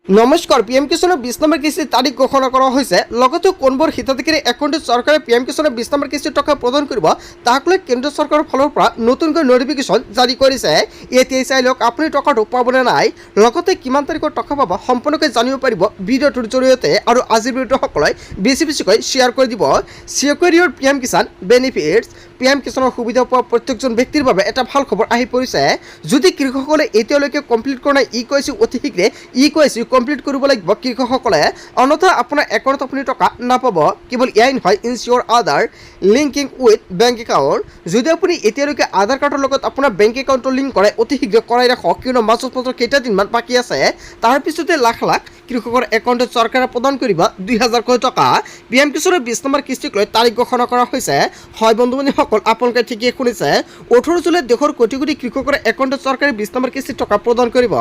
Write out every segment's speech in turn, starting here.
নমস্কাৰ PM কিষাণৰ 20 number কিস্তিৰ তাৰিখ ঘোষণা কৰা হৈছে লগতে কোনবোৰ হিতাধিকাৰী একাউণ্টত চৰকাৰে পিএম কিষাণৰ 20 নম্বৰ কিস্তিৰ টকা প্ৰদান কৰিব তাক লৈ কেন্দ্ৰ চৰকাৰৰ ফালৰ পৰা নতুনকৈ নটিফিকেশ্যন জাৰি কৰিছে। এতিয়াই চাই লওক আপুনি টকাটো পাবনে নাই, লগতে কিমান তাৰিখত টকা পাব সম্পূৰ্ণকৈ জানিব পাৰিব ভিডিঅ'টোৰ জৰিয়তে। আৰু আজিৰ ভিডিঅ'টো সকলোৱে বেছি শ্বেয়াৰ কৰি দিব। সিকিউৰ ইউৰ পিএম কিষাণ বেনিফিটছ। পিএম কিষাণৰ সুবিধা পোৱা প্ৰত্যেকজন ব্যক্তিৰ বাবে এটা ভাল খবৰ আহি পৰিছে। যদি কৃষকসকলে এতিয়ালৈকে কমপ্লিট কৰা নাই ইকেৱাইচি অতি শীঘ্ৰে ইকেৱাইচি কমপ্লিট কৰিব লাগিব কৃষকসকলে, অন্যথা আপোনাৰ একাউণ্টত আপুনি টকা নাপাব। কেৱল এয়াই নহয়, ইনচিয়'ৰ Aadhaar linking with bank account. যদি আপুনি এতিয়ালৈকে আধাৰ কাৰ্ডৰ লগত আপোনাৰ বেংক একাউণ্টটো লিংক কৰে অতি শীঘ্ৰে কৰাই ৰাখক, কিয়নো মাজত কেইটাদিনমান বাকী আছে। তাৰপিছতে লাখ লাখ কৃষকৰ একাউণ্টত চৰকাৰে প্ৰদান কৰিব 2000কৈ টকা। পিএম কিষাণৰ 20 নম্বৰ কিস্তিক লৈ তাৰিখ ঘোষণা কৰা হৈছে। হয় বন্ধু বান্ধৱীসকল, আপোনালোকে ঠিকেই শুনিছে। 18 জুলাইত দেশৰ কোটি কোটি কৃষকৰ একাউণ্টত চৰকাৰে 20 নম্বৰ কিস্তিৰ টকা প্ৰদান কৰিব।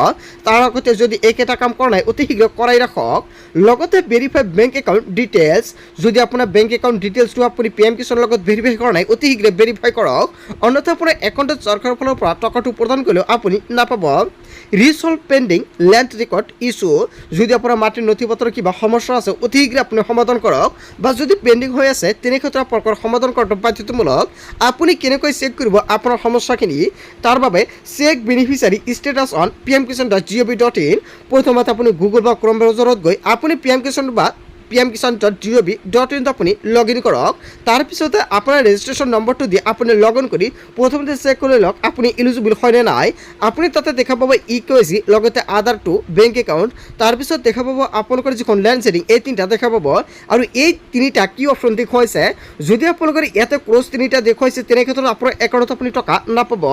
তাৰ আগতে যদি এইকেইটা কাম কৰা নাই অতি শীঘ্ৰে কৰাই ৰাখক। লগতে ভেৰিফাই বেংক একাউণ্ট ডিটেইলছ। যদি আপোনাৰ বেংক একাউণ্ট ডিটেইলছটো আপুনি পিএম কিষাণৰ লগত ভেৰিফাই কৰা নাই অতি শীঘ্ৰে ভেৰিফাই কৰক, অন্যথা আপোনাৰ একাউণ্টত চৰকাৰৰ ফালৰ পৰা টকাটো প্ৰদান কৰিলেও আপুনি নাপাব। ৰিচল্ভ পেণ্ডিং লেণ্ড ৰেকৰ্ড ইছ্যু। যদি আপোনাৰ মাটিৰ নথি পত্ৰৰ কিবা সমস্যা আছে অতি শীঘ্ৰে আপুনি সমাধান কৰক, বা যদি পেণ্ডিং হৈ আছে তেনেক্ষেত্ৰত আপোনালোকৰ সমাধান কৰাটো বাধ্যতামূলক। আপুনি কেনেকৈ চেক কৰিব আপোনাৰ সমস্যাখিনি, তাৰ বাবে check beneficiary status on pmkisan.gov.in। প্ৰথমতে আপুনি গুগল বা ক্ৰম ব্ৰাউজাৰত গৈ আপুনি pmkisan.gov.in আপুনি লগ ইন কৰক। তাৰপিছতে আপোনাৰ ৰেজিষ্ট্ৰেশ্যন নম্বৰটো দি আপুনি লগ ইন কৰি প্ৰথমতে চেক কৰি লওক আপুনি এলিজিবল হয়নে নাই। আপুনি তাতে দেখা পাব ইকেৱাইচি, লগতে আধাৰটো, বেংক একাউণ্ট, তাৰপিছত দেখা পাব আপোনালোকৰ যিখন লেণ্ড ছেডিং, এই তিনিটা দেখা পাব। আৰু এই তিনিটা কি অপশ্যন দেখুৱাইছে, যদি আপোনালোকৰ ইয়াতে ক্ৰছ তিনিটা দেখুৱাইছে তেনেক্ষেত্ৰত আপোনাৰ একাউণ্টত আপুনি টকা নাপাব।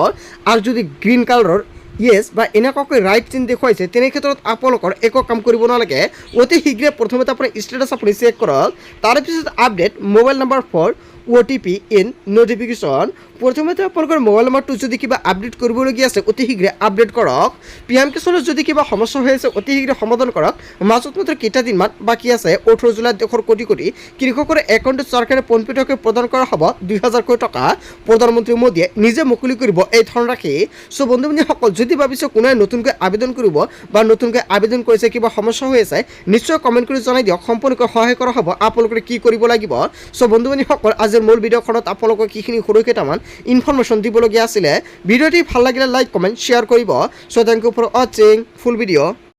আৰু যদি গ্ৰীণ কালাৰৰ ইয়েছ বা এনেকুৱাকৈ ৰাইট চিন দেখুৱাইছে তেনেক্ষেত্ৰত আপোনালোকৰ একো কাম কৰিব নালাগে। অতি শীঘ্ৰে প্ৰথমতে আপোনাৰ ষ্টেটাছ আপুনি চেক কৰক। তাৰপিছত update mobile number for OTP in notification. প্ৰথমতে আপোনালোকৰ মোবাইল নম্বৰটো যদি কিবা আপডেট কৰিবলগীয়া আছে অতি শীঘ্ৰে আপডেট কৰক। পিএম কিষাণৰ যদি কিবা সমস্যা হৈ আছে অতি শীঘ্ৰে সমাধান কৰক। মাজত মাত্ৰ কেইটাদিনমান বাকী আছে। 18 জুলাইত দেশৰ কোটি কোটি কৃষকৰ একাউণ্টত চৰকাৰে পোনপটীয়াকৈ প্ৰদান কৰা হ'ব 2000কৈ টকা। প্ৰধানমন্ত্ৰী মোদীয়ে নিজে মুকলি কৰিব এই ধনৰাশি। চ' বন্ধু বান্ধৱীসকল, যদি ভাবিছে কোনোৱে নতুনকৈ আবেদন কৰিব বা নতুনকৈ আবেদন কৰিছে কিবা সমস্যা হৈ আছে, নিশ্চয় কমেণ্ট কৰি জনাই দিয়ক, সম্পূৰ্ণকৈ সহায় কৰা হ'ব আপোনালোকে কি কৰিব লাগিব। চ' বন্ধু বান্ধৱীসকল, আজিৰ মূল ভিডিঅ'খনত আপোনালোকক কিখিনি সৰু কেইটামান ইনফৰমেশ্যন দিবলগীয়া আছিলে। ভিডিঅ'টি ভাল লাগিলে লাইক কমেণ্ট শ্বেয়াৰ কৰিব। চ' থেংক ইউ ফৰ ৱাচিং ফুল ভিডিঅ'।